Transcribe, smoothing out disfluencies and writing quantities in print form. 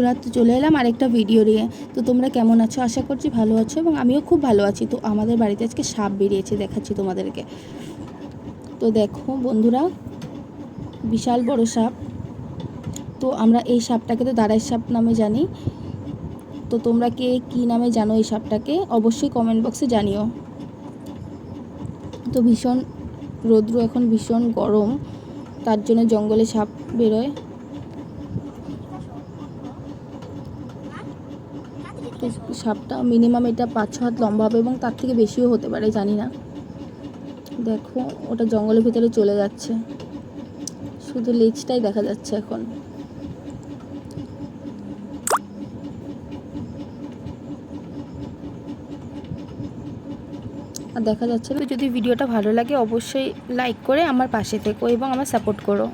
বন্ধুরা, তো চলে এলাম আরেকটা ভিডিও নিয়ে। তো তোমরা কেমন আছো? আশা করছি ভালো আছো এবং আমিও খুব ভালো আছি। তো আমাদের বাড়িতে আজকে সাপ বেরিয়েছে, দেখাচ্ছি তোমাদেরকে। তো দেখো বন্ধুরা, বিশাল বড় সাপ। তো আমরা এই সাপটাকে তো দাঁড়াই সাপ নামে জানি। তো তোমরা কে কী নামে জানো এই সাপটাকে অবশ্যই কমেন্ট বক্সে জানিও। তো ভীষণ রৌদ্র, এখন ভীষণ গরম, তার জন্য জঙ্গলে সাপ বেরোয়। তো সাপটা মিনিমাম এটা 5-6 হাত লম্বা হবে এবং তার থেকে বেশিও হতে পারে, জানি না। দেখো ওটা জঙ্গলের ভিতরে চলে যাচ্ছে, শুধু লেজটাই দেখা যাচ্ছে এখন। আর দেখা যাচ্ছে না। যদি ভিডিওটা ভালো লাগে অবশ্যই লাইক করে আমার পাশে থেকো এবং আমার সাপোর্ট করো।